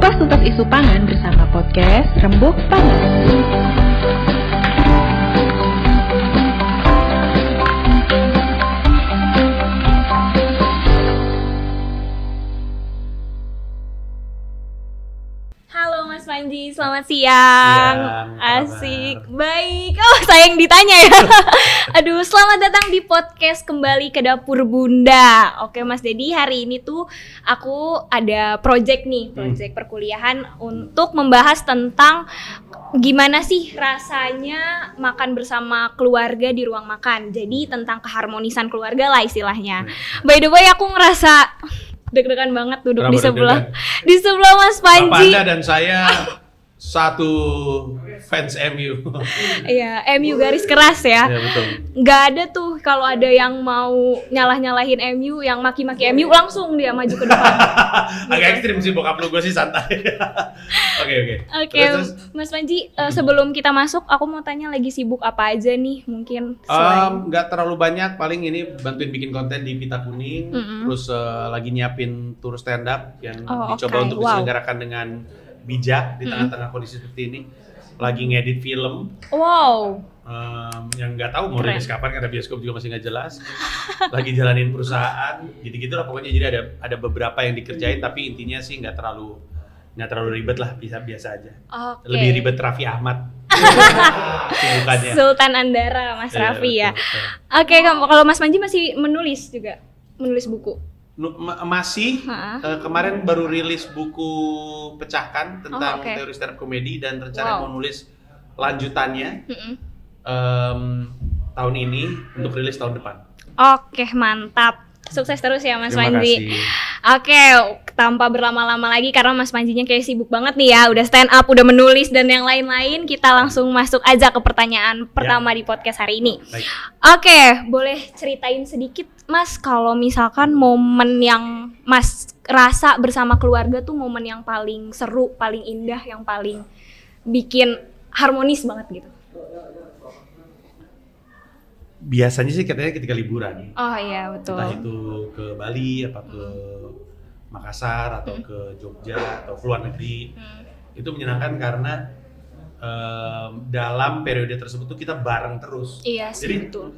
Kupas tuntas isu pangan bersama podcast Rembuk Pangan. Halo Mas Panji, selamat siang. Asik, baik. Oh, saya yang ditanya ya. Aduh, selamat datang di podcast Kembali ke Dapur Bunda. Oke Mas, jadi hari ini tuh aku ada project perkuliahan untuk membahas tentang gimana sih rasanya makan bersama keluarga di ruang makan. Jadi tentang keharmonisan keluarga lah istilahnya. By the way, aku ngerasa deg-degan banget duduk di sebelah Mas Panji. Bapak Anda dan saya satu fans MU. Iya, MU garis keras ya. Iya, betul. Nggak ada tuh kalau ada yang mau nyalah-nyalahin MU, yang maki-maki MU langsung dia maju ke depan. Agak ekstrim sih bokap lu, gue sih santai. Oke. Terus. Mas Panji, sebelum kita masuk, aku mau tanya lagi sibuk apa aja nih mungkin selain... Nggak terlalu banyak, paling ini bantuin bikin konten di Pita Kuning, terus lagi nyiapin tour stand up yang dicoba untuk diselenggarakan dengan bijak di tengah-tengah kondisi seperti ini. Lagi ngedit film. Wow. Yang nggak tahu mau rilis kapan karena bioskop juga masih nggak jelas. Lagi jalanin perusahaan, gitu-gitu lah pokoknya. Jadi ada beberapa yang dikerjain, tapi intinya sih nggak terlalu ribet lah, biasa aja. Okay. Lebih ribet Raffi Ahmad. Sultan Andara, Mas Raffi ya. Oke, kalau Mas Panji masih menulis buku? Masih. Kemarin baru rilis buku Pecahkan tentang teori stand up komedi dan rencana mau nulis lanjutannya tahun ini untuk rilis tahun depan. Oke, mantap. Sukses terus ya Mas Terima Panji. Kasih. Oke, tanpa berlama-lama lagi karena Mas Panjinya kayak sibuk banget nih ya, udah stand up, udah menulis dan yang lain-lain, kita langsung masuk aja ke pertanyaan pertama di podcast hari ini. Baik. Oke, boleh ceritain sedikit Mas kalau misalkan momen yang Mas rasa bersama keluarga tuh momen yang paling seru, paling indah, yang paling bikin harmonis banget gitu. Biasanya sih katanya ketika liburan. Oh iya, betul. Entah itu ke Bali, apa ke Makassar, atau ke Jogja, atau ke luar negeri. Itu menyenangkan karena dalam periode tersebut tuh kita bareng terus. Iya sih, jadi betul.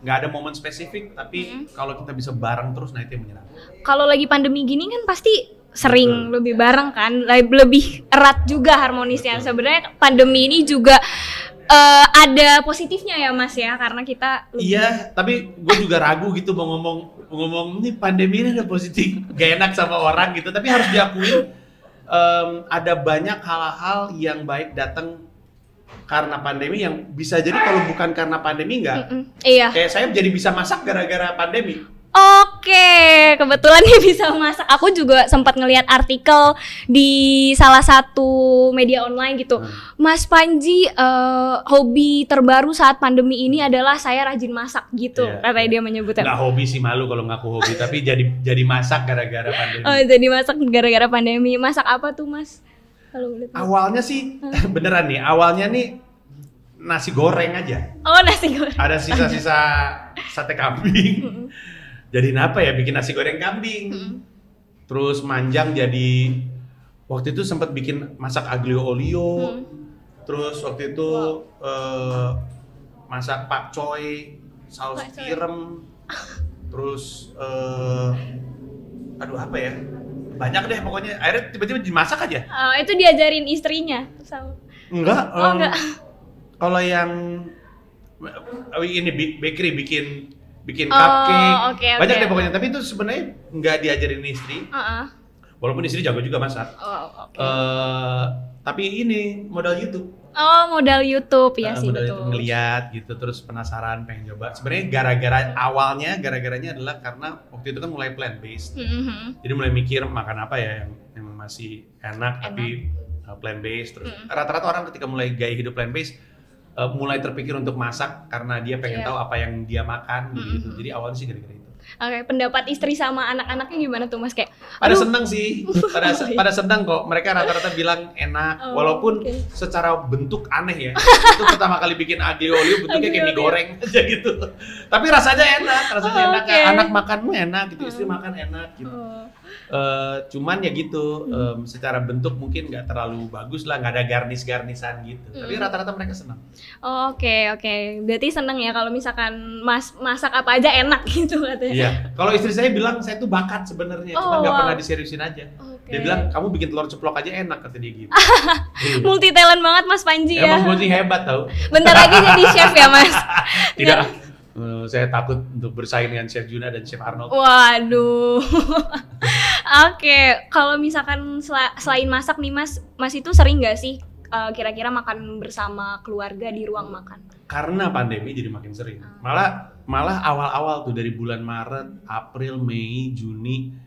Nggak ada momen spesifik, tapi kalau kita bisa bareng terus, nah itu yang menyenangkan. Kalau lagi pandemi gini kan pasti sering lebih bareng kan, lebih erat juga harmonisnya. Sebenarnya pandemi ini juga ada positifnya ya Mas ya, karena kita lebih... Iya, tapi gue juga ragu gitu mau ngomong ini pandemi ini ada positif, gak enak sama orang gitu. Tapi harus diakuin ada banyak hal-hal yang baik datang karena pandemi, yang bisa jadi kalau bukan karena pandemi Iya. Kayak saya jadi bisa masak gara-gara pandemi. Oke, kebetulan nih bisa masak. Aku juga sempat ngelihat artikel di salah satu media online gitu. Mas Panji, hobi terbaru saat pandemi ini adalah saya rajin masak gitu. Katanya dia menyebutnya. Nggak hobi sih, malu kalau ngaku hobi, tapi jadi masak gara-gara pandemi. Oh, jadi masak gara-gara pandemi. Masak apa tuh Mas? Kalau boleh tahu. Awalnya sih beneran nih, awalnya nih nasi goreng aja. Oh, nasi goreng. Ada sisa-sisa sate kambing. Jadiin apa ya, bikin nasi goreng kambing. Terus manjang jadi, waktu itu sempat bikin masak aglio olio. Terus waktu itu masak pakcoy, saus tiram. Terus aduh apa ya, banyak deh pokoknya. Akhirnya tiba-tiba dimasak aja. Itu diajarin istrinya? Enggak. Enggak. Kalau yang ini bakery bikin cupcake, banyak deh pokoknya. Tapi itu sebenarnya nggak diajarin istri, walaupun istri jago juga masak. Tapi ini modal YouTube. Oh, modal YouTube ya sih, modal betul. YouTube ngeliat gitu, terus penasaran pengen coba. Sebenarnya gara-garanya adalah karena waktu itu kan mulai plant based. Jadi mulai mikir makan apa ya yang masih enak. Tapi plant based. Terus rata-rata orang ketika mulai gaya hidup plant based mulai terpikir untuk masak karena dia pengen tahu apa yang dia makan gitu. Jadi awalnya sih gara-gara itu. Oke, pendapat istri sama anak-anaknya gimana tuh Mas? Kayak pada seneng sih, pada seneng kok. Mereka rata-rata bilang enak, walaupun secara bentuk aneh ya. Itu pertama kali bikin aglio olio bentuknya kayak mie goreng aja gitu. Tapi rasanya enak. Anak makanmu enak gitu, istri makan enak gitu. Cuman ya gitu, secara bentuk mungkin nggak terlalu bagus lah, nggak ada garnisan gitu. Tapi rata-rata mereka senang. Oh, oke. Berarti seneng ya kalau misalkan masak apa aja enak gitu katanya. Iya. Kalau istri saya bilang saya tuh bakat sebenarnya, cuma nggak pernah diseriusin aja. Dia bilang kamu bikin telur ceplok aja enak, kata dia gitu. Multi talent banget Mas Panji ya. Emang multi hebat tau. Bentar lagi jadi chef ya Mas. Tidak. Saya takut untuk bersaing dengan Chef Juna dan Chef Arnold. Waduh. Oke, kalau misalkan selain masak nih Mas itu sering nggak sih kira-kira makan bersama keluarga di ruang makan? Karena pandemi jadi makin sering. Malah awal-awal tuh dari bulan Maret, April, Mei, Juni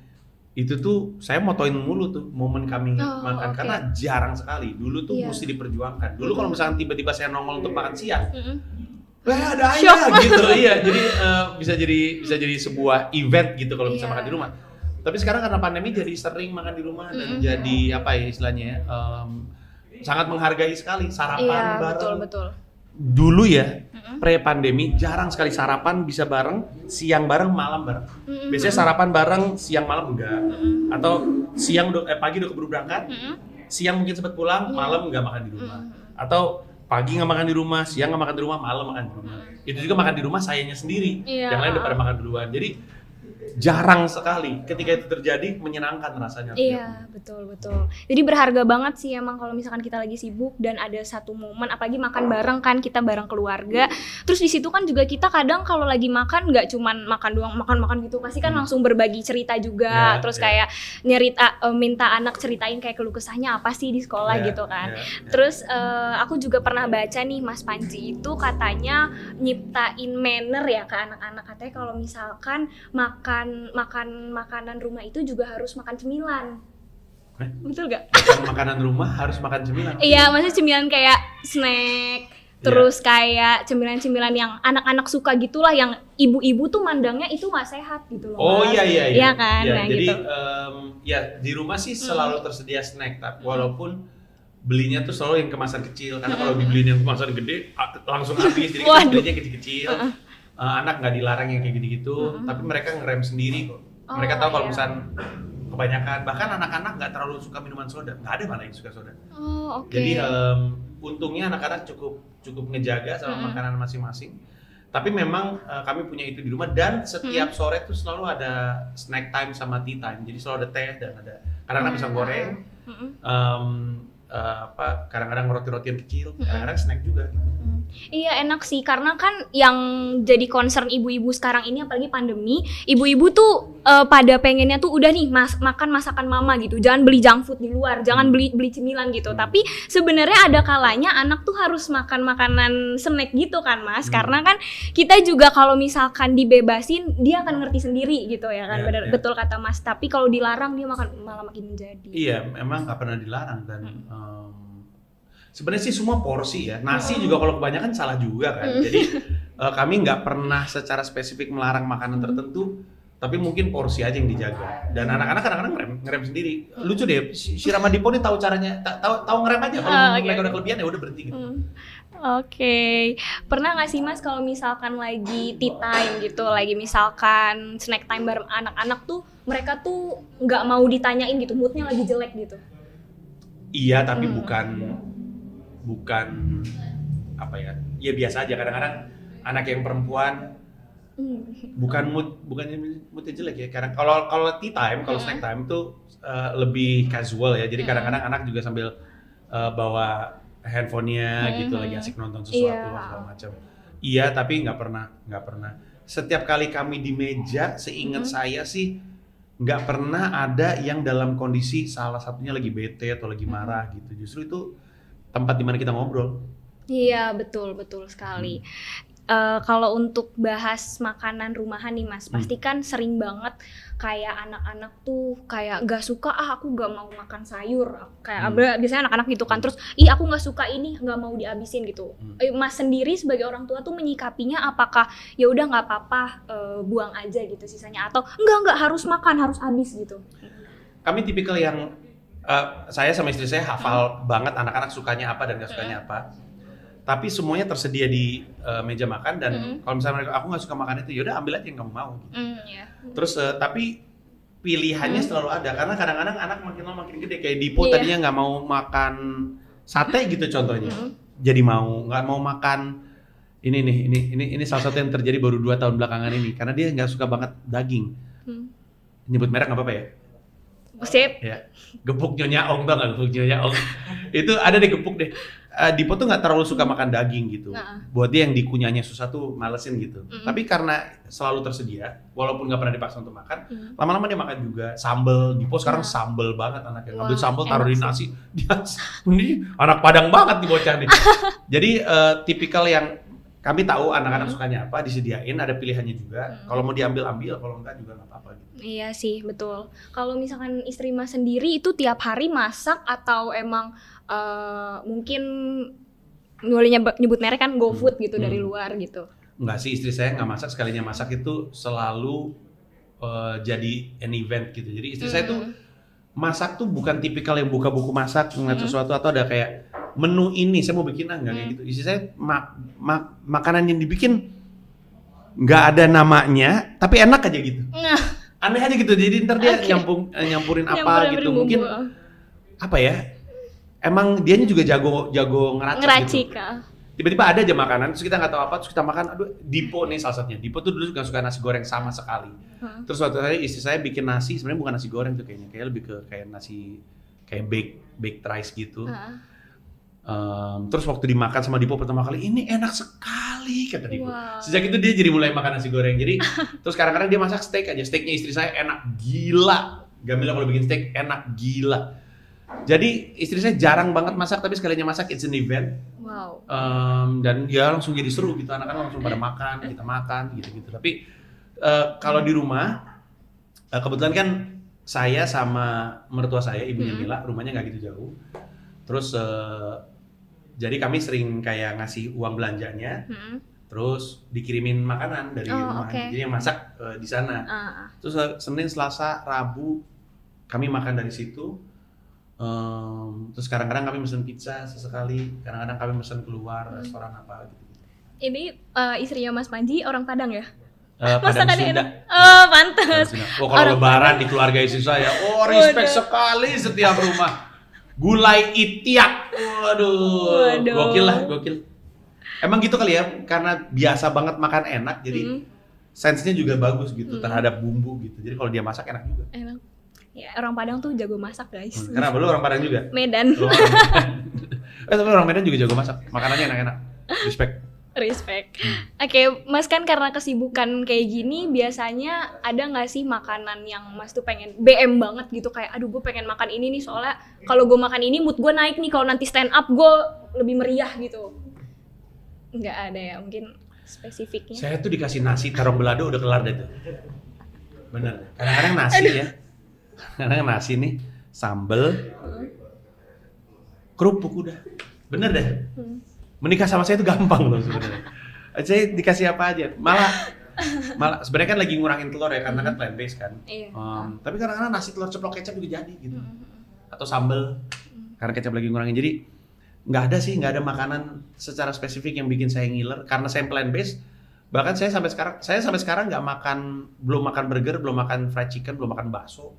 itu tuh saya motoin mulu tuh momen kami makan karena jarang sekali. Dulu tuh mesti diperjuangkan. Dulu kalau misalkan tiba-tiba saya nongol untuk makan siang, ada aja gitu. Iya, jadi bisa jadi sebuah event gitu kalau bisa makan di rumah. Tapi sekarang karena pandemi jadi sering makan di rumah dan jadi apa ya istilahnya ya, sangat menghargai sekali sarapan bareng. Betul. Dulu ya, pre-pandemi jarang sekali sarapan bisa bareng, siang bareng, malam bareng. Biasanya sarapan bareng, siang malam enggak. Atau pagi udah keburu berangkat, siang mungkin sempat pulang, malam enggak makan di rumah. Atau pagi nggak makan di rumah, siang nggak makan di rumah, malam makan di rumah. Itu juga makan di rumah sayanya sendiri, yang lain udah pada makan duluan. Jadi jarang sekali ketika itu terjadi, menyenangkan rasanya. Iya, betul. Jadi berharga banget sih emang kalau misalkan kita lagi sibuk dan ada satu momen, apalagi makan bareng kan, kita bareng keluarga. Terus di situ kan juga kita kadang kalau lagi makan nggak cuman makan doang, makan gitu, pasti kan langsung berbagi cerita juga. Terus kayak minta anak ceritain kayak keluh kesahnya apa sih di sekolah gitu kan. Terus aku juga pernah baca nih Mas Panji itu katanya nyiptain manner ya ke anak-anak, katanya kalau misalkan makan makanan rumah itu juga harus makan cemilan. Betul gak? Makanan rumah harus makan cemilan? Iya, maksudnya cemilan kayak snack, terus kayak cemilan-cemilan yang anak-anak suka gitulah, yang ibu-ibu tuh mandangnya itu gak sehat gitu loh. Oh iya. Iya kan? Ya, nah, jadi gitu. Di rumah sih selalu tersedia snack, walaupun belinya tuh selalu yang kemasan kecil, karena kalau dibeliin yang kemasan gede langsung habis, jadi kita belinya kecil-kecil. Anak nggak dilarang yang kayak gitu-gitu, tapi mereka ngerem sendiri kok. Mereka tahu kalau misalnya kebanyakan, bahkan anak-anak nggak terlalu suka minuman soda, nggak ada mana yang suka soda. Jadi untungnya anak-anak cukup ngejaga sama makanan masing-masing. Tapi memang kami punya itu di rumah, dan setiap sore tuh selalu ada snack time sama tea time. Jadi selalu ada teh dan ada kadang-kadang pisang goreng, kadang-kadang roti-rotian kecil, kadang-kadang snack juga. Iya enak sih, karena kan yang jadi concern ibu-ibu sekarang ini apalagi pandemi, ibu-ibu tuh pada pengennya tuh udah nih makan masakan mama gitu, jangan beli junk food di luar, jangan beli cemilan gitu. Tapi sebenarnya ada kalanya anak tuh harus makan makanan snack gitu kan Mas, karena kan kita juga kalau misalkan dibebasin dia akan ngerti sendiri gitu ya kan, betul kata Mas. Tapi kalau dilarang dia malah makin menjadi. Iya, memang nggak pernah dilarang dan sebenarnya sih semua porsi ya. Nasi juga kalau kebanyakan salah juga kan. Jadi kami nggak pernah secara spesifik melarang makanan tertentu, tapi mungkin porsi aja yang dijaga. Dan anak-anak kadang-kadang ngerem sendiri. Lucu deh, si Ramadipo nih tahu caranya, tahu ngerem aja. Kalau mereka udah kelebihan ya udah berhenti gitu. Oke. Pernah nggak sih Mas kalau misalkan lagi tea time gitu, lagi misalkan snack time bareng anak-anak tuh, mereka tuh nggak mau ditanyain gitu, moodnya lagi jelek gitu? Iya, tapi bukan apa ya biasa aja. Kadang-kadang anak yang perempuan bukannya moodnya jelek ya. Kadang kalau tea time, kalau snack time itu lebih casual ya. Jadi kadang-kadang anak juga sambil bawa handphonenya gitu, lagi asik nonton sesuatu segala macam. Iya, tapi nggak pernah. Setiap kali kami di meja, seingat saya sih nggak pernah ada yang dalam kondisi salah satunya lagi bete atau lagi marah gitu. Justru itu tempat dimana kita ngobrol. Iya, betul sekali. Kalau untuk bahas makanan rumahan nih Mas, pasti kan sering banget kayak anak-anak tuh kayak gak suka, aku gak mau makan sayur, kayak biasanya anak-anak gitu kan, terus aku gak suka ini, gak mau dihabisin gitu. Mas sendiri sebagai orang tua tuh menyikapinya apakah ya udah nggak apa-apa, buang aja gitu sisanya, atau enggak harus makan, harus habis gitu? Kami tipikal yang saya sama istri saya hafal banget anak-anak sukanya apa dan gak sukanya apa. Tapi semuanya tersedia di meja makan, dan kalau misalnya mereka aku nggak suka makan itu, yaudah ambil aja yang kamu mau. Terus tapi pilihannya selalu ada karena kadang-kadang anak makin lama makin gede kayak Dipo tadinya nggak mau makan sate gitu contohnya, jadi nggak mau makan ini salah satu yang terjadi baru 2 tahun belakangan ini karena dia nggak suka banget daging. Nyebut merek nggak apa-apa ya? Sip. Ya, gepuk Nyonya Ong tau nggak gepuk Nyonya Ong? Itu ada deh gepuk deh. Dipo tuh nggak terlalu suka makan daging gitu. Buat dia yang dikunyahnya susah tuh malesin gitu. Tapi karena selalu tersedia, walaupun nggak pernah dipaksa untuk makan, lama-lama dia makan juga. Sambel, Dipo sekarang sambel banget anaknya. Ngambil sambel taruh di nasi. Ini anak Padang banget nih bocah nih. Jadi tipikal yang kami tahu anak-anak sukanya apa, disediain, ada pilihannya juga. Kalau mau diambil, kalau enggak juga nggak apa-apa gitu. Iya sih, betul. Kalau misalkan istri Mas sendiri itu tiap hari masak atau emang mungkin boleh nyebut merek kan GoFood gitu dari luar gitu? Enggak sih, istri saya nggak masak. Sekalinya masak itu selalu jadi an event gitu. Jadi istri saya tuh masak tuh bukan tipikal yang buka buku masak, ngeliat sesuatu atau ada kayak menu ini saya mau bikin enggak kayak gitu. Istri saya makanan yang dibikin nggak ada namanya, tapi enak aja gitu. Aneh aja gitu. Jadi ntar dia nyampurin apa gitu. Mungkin apa ya? Emang dianya juga jago ngeracik gitu. Tiba-tiba ada aja makanan, terus kita nggak tahu apa, terus kita makan. Aduh, Dipo nih salah satunya. Dipo tuh dulu nggak suka nasi goreng sama sekali. Terus suatu hari istri saya bikin nasi, sebenarnya bukan nasi goreng tuh kayaknya, kayak lebih ke kayak nasi kayak baked rice gitu. Terus waktu dimakan sama Dipo pertama kali, ini enak sekali kata Dipo. Sejak itu dia jadi mulai makan nasi goreng. Jadi terus kadang-kadang dia masak steak aja. Steaknya istri saya enak gila. Gamila kalau bikin steak enak gila. Jadi istri saya jarang banget masak, tapi sekalinya masak it's an event. Dan ya langsung jadi seru gitu, anak-anak langsung pada makan, kita makan gitu-gitu. Tapi kalau di rumah, kebetulan kan saya sama mertua saya, ibunya Mila, rumahnya nggak gitu jauh. Terus jadi kami sering kayak ngasih uang belanjanya, terus dikirimin makanan dari rumah. Jadi yang masak di sana. Terus Senin, Selasa, Rabu kami makan dari situ. Terus kadang-kadang kami pesen pizza sesekali, kadang-kadang kami pesen keluar restoran apa gitu. Ini istrinya Mas Panji orang Padang ya? Padang Sunda. Oh, pantes. Oh, kalau lebaran di keluarga istri saya, respect sekali setiap rumah. Gulai itiak. Waduh. Gokil. Emang gitu kali ya, karena biasa banget makan enak, jadi sense-nya juga bagus gitu terhadap bumbu gitu. Jadi kalau dia masak enak juga. Enak. Ya, orang Padang tuh jago masak, guys. Kenapa lu orang Padang juga? Medan. Tapi orang Medan juga jago masak. Makanannya enak-enak. Respect. Oke, Mas kan karena kesibukan kayak gini, biasanya ada nggak sih makanan yang Mas tuh pengen BM banget gitu, kayak aduh gue pengen makan ini nih soalnya kalau gue makan ini mood gue naik nih, kalau nanti stand up gue lebih meriah gitu. Nggak ada ya, mungkin spesifiknya. Saya tuh dikasih nasi taruh belado udah kelar deh tuh. Bener. Kadang-kadang nasi ya. Kadang-kadang nasi nih, sambel, kerupuk udah. Bener deh. Menikah sama saya itu gampang loh sebenarnya. Saya dikasih apa aja. Malah sebenarnya kan lagi ngurangin telur ya karena kan plant based kan. Tapi kadang-kadang nasi telur ceplok kecap juga jadi gitu. Atau sambel karena kecap lagi ngurangin. Jadi nggak ada makanan secara spesifik yang bikin saya ngiler karena saya plant based. Bahkan saya sampai sekarang belum makan burger, belum makan fried chicken, belum makan bakso.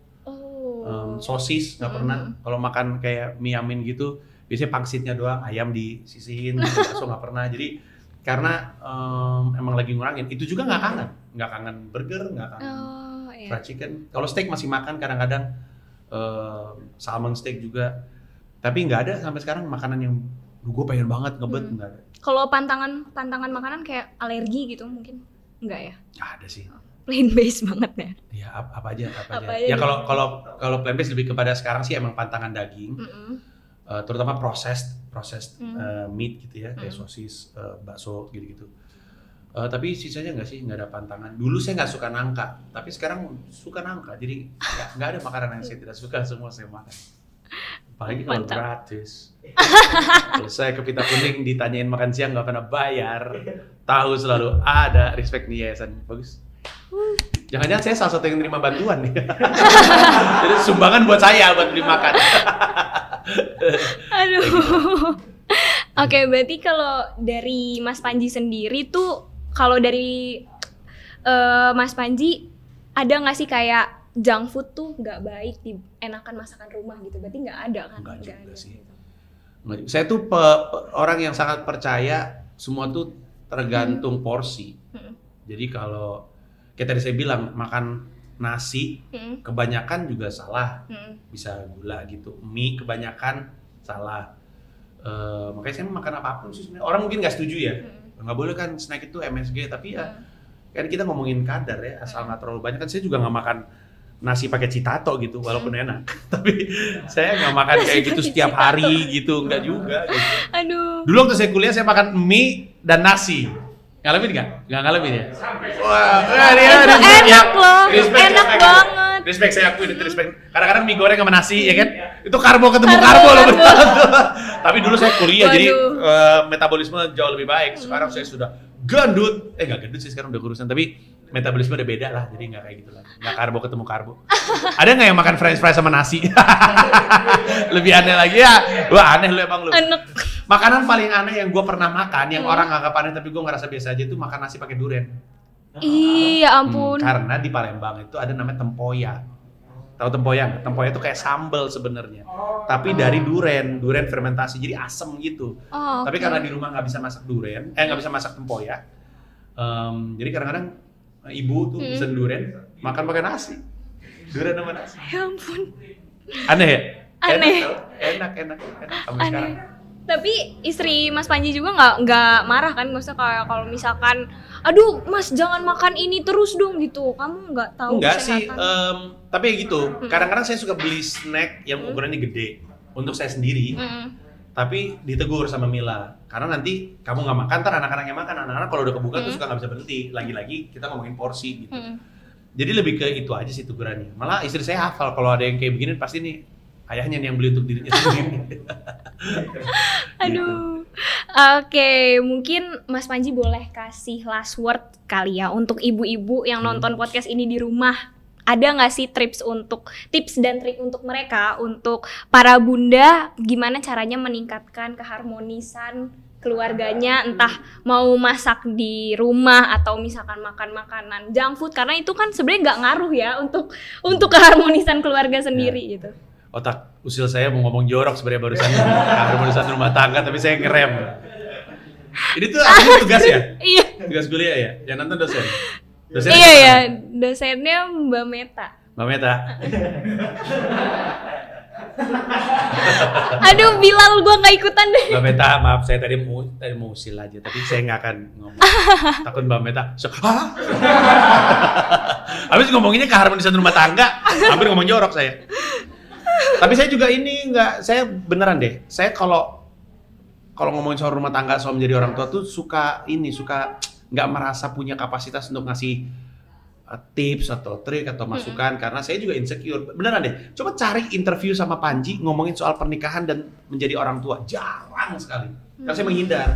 Sosis nggak pernah. Kalau makan kayak mie amin gitu biasanya pangsitnya doang, ayam disisihin, bakso nggak pernah. Jadi karena emang lagi ngurangin, itu juga nggak kangen burger, nggak kangen fried chicken. Kalau steak masih makan kadang-kadang, salmon steak juga. Tapi nggak ada sampai sekarang makanan yang gue pengen banget ngebet, nggak ada. Kalau pantangan makanan kayak alergi gitu mungkin nggak ya? Ada sih. Plain base banget ya? Ya apa aja. Ya kalau plain base lebih kepada sekarang sih emang pantangan daging. Terutama processed meat gitu ya, kayak sosis, bakso gitu-gitu. Tapi sisanya nggak ada pantangan. Dulu saya nggak suka nangka, tapi sekarang suka nangka. Jadi nggak ada makanan yang saya tidak suka, semua saya makan. Apalagi kalau gratis. Kalau saya ke Pita Kuning ditanyain makan siang nggak pernah bayar, tahu selalu ada, respect nih yayasan, bagus. Jangan-jangan saya salah satu yang nerima bantuan nih. Jadi sumbangan buat saya buat beli makan. Aduh. Oke, berarti kalau dari Mas Panji sendiri tuh, kalau dari Mas Panji ada nggak sih kayak junk food tuh nggak baik, enakan masakan rumah gitu, berarti nggak ada kan? Nggak juga ada sih. gitu. Saya tuh orang yang sangat percaya semua tuh tergantung porsi. Jadi kalau kayak tadi saya bilang makan nasi kebanyakan juga salah, bisa gula gitu. Mie kebanyakan salah. Makanya saya makan apapun sih sebenarnya. Orang mungkin nggak setuju ya, nggak boleh kan snack itu MSG, tapi ya kan kita ngomongin kadar ya, asal nggak terlalu banyak. Kan saya juga nggak makan nasi pakai citato gitu, walaupun enak. Tapi saya nggak makan kayak gitu setiap hari gitu, nggak juga. Gitu. Aduh. Dulu waktu saya kuliah saya makan mie dan nasi. Ngalamin nggak? Nggak ngalamin ya? Wah, enak loh, enak banget. Respect, saya akui itu respect. Kadang-kadang mie goreng sama nasi ya kan, itu karbo ketemu karbo loh. Tapi dulu saya kuliah jadi metabolisme jauh lebih baik. Sekarang saya sudah gendut, nggak gendut sih sekarang udah kurusan, tapi metabolisme udah beda lah, jadi nggak kayak gitu lah, nggak karbo ketemu karbo. Ada nggak yang makan french fries sama nasi? Lebih aneh lagi ya, wah aneh lu emang lu. Enak. Makanan paling aneh yang gue pernah makan, yang orang nganggap aneh tapi gue ngerasa biasa aja, itu makan nasi pakai durian. Iya ampun. Karena di Palembang itu ada namanya tempoyak. Tahu tempoyak? Tempoyak itu kayak sambal sebenarnya, tapi dari duren fermentasi, jadi asem gitu. Tapi karena di rumah nggak bisa masak duren, nggak bisa masak tempoyak, jadi kadang-kadang ibu tuh pesen duren, makan pakai nasi, duren sama nasi. Ya ampun. Aneh ya? Aneh. Enak sampai sekarang. Tapi istri Mas Panji juga nggak marah kan? Maksudnya kayak kalau misalkan, aduh Mas jangan makan ini terus dong gitu. Kamu nggak tahu Enggak kesehatan? sih, tapi ya gitu. Kadang-kadang saya suka beli snack yang ukurannya gede untuk saya sendiri. Tapi ditegur sama Mila, karena nanti kamu nggak makan, ntar anak-anaknya makan. Anak-anak kalau udah kebuka tuh suka nggak bisa berhenti. Lagi-lagi kita ngomongin porsi gitu. Jadi lebih ke itu aja sih tegurannya. Malah istri saya hafal kalau ada yang kayak begini pasti nih ayahnya nih yang beli untuk dirinya sendiri. Aduh. Oke, mungkin Mas Panji boleh kasih last word kali ya untuk ibu-ibu yang nonton podcast ini di rumah. Ada nggak sih tips dan trik untuk mereka, untuk para bunda, gimana caranya meningkatkan keharmonisan keluarganya, entah mau masak di rumah atau misalkan makan makanan junk food, karena itu kan sebenarnya nggak ngaruh ya untuk keharmonisan keluarga sendiri gitu. Otak usil saya mau ngomong jorok sebenarnya barusan keharmonisan rumah tangga, tapi saya ngerem. Ini tuh akhirnya tugas ya? Iya. Tugas kuliah ya? Yang nonton dosen? Iya ya, dosennya Mbak Meta. Mbak Meta. Aduh, Bilal, gue nggak ikutan deh. Mbak Meta, maaf saya tadi mau usil aja, tapi saya nggak akan ngomong. Takut Mbak Meta. Habis ngomonginnya keharmonisan rumah tangga, hampir ngomong jorok saya. Tapi saya juga saya beneran deh. Saya kalau ngomongin soal rumah tangga, soal menjadi orang tua tuh suka nggak merasa punya kapasitas untuk ngasih tips atau trik atau masukan, karena saya juga insecure. Beneran deh, coba cari interview sama Panji ngomongin soal pernikahan dan menjadi orang tua, jarang sekali. Karena saya menghindar.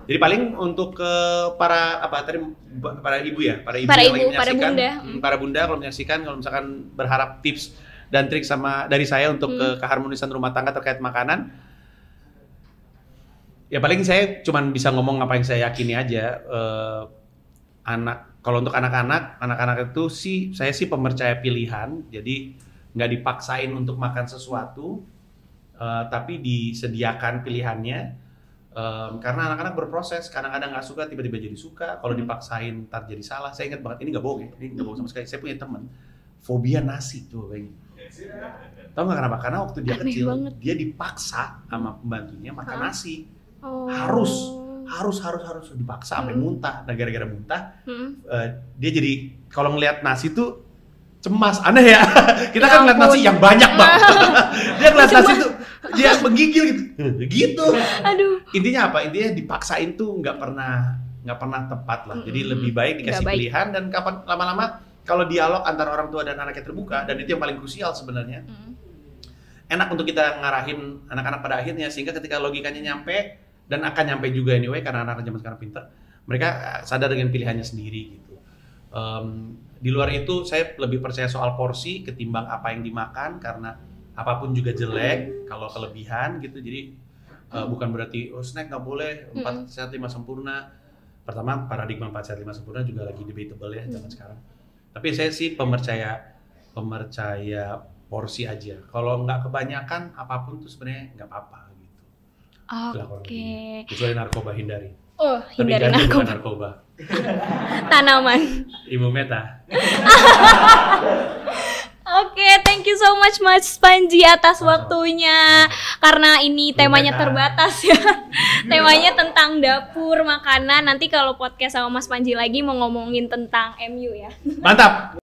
Jadi paling untuk para ibu ya, para ibu yang lagi menyaksikan, para bunda kalau menyaksikan, kalau misalkan berharap tips dan trik dari saya untuk keharmonisan rumah tangga terkait makanan, ya paling saya cuman bisa ngomong apa yang saya yakini aja. Kalau untuk anak-anak itu sih saya sih pemercaya pilihan, jadi nggak dipaksain untuk makan sesuatu, tapi disediakan pilihannya, karena anak-anak berproses, kadang-kadang nggak suka tiba-tiba jadi suka, kalau dipaksain ntar jadi salah. Saya ingat banget, ini nggak bohong ya, ini nggak bohong sama sekali. Saya punya teman fobia nasi tuh kayaknya. Tahu nggak kenapa? Karena waktu dia kecil dia dipaksa sama pembantunya makan nasi. Harus dipaksa sampai muntah. Nah, gara-gara muntah, dia jadi kalau ngelihat nasi tuh cemas. Aneh ya. Kita kan ngeliat nasi yang banyak banget. Dia ngeliat nasi tuh dia menggigil gitu. Aduh. Intinya apa? Intinya dipaksain tuh nggak pernah tepat lah. Jadi lebih baik dikasih pilihan, dan kapan lama-lama kalau dialog antara orang tua dan anaknya terbuka, dan itu yang paling krusial sebenarnya. Enak untuk kita ngarahin anak-anak pada akhirnya, sehingga ketika logikanya nyampe, dan akan nyampe juga anyway karena anak-anak zaman sekarang pintar, mereka sadar dengan pilihannya sendiri gitu. Di luar itu saya lebih percaya soal porsi ketimbang apa yang dimakan, karena apapun juga jelek kalau kelebihan gitu. Jadi bukan berarti snack nggak boleh 4 sehat 5 sempurna. Pertama, paradigma 4 sehat 5 sempurna juga lagi debatable ya zaman sekarang. Tapi saya sih pemercaya pemercaya porsi aja. Kalau nggak kebanyakan apapun tuh sebenarnya nggak apa-apa gitu. Oke. Kecuali narkoba hindari. Oh, Tapi hindari ganja bukan narkoba. narkoba. Tanaman. Ibu Meta. Oke, thank you so much Mas Panji atas waktunya. Karena ini temanya terbatas ya. Temanya tentang dapur, makanan. Nanti kalau podcast sama Mas Panji lagi mau ngomongin tentang MU ya. Mantap.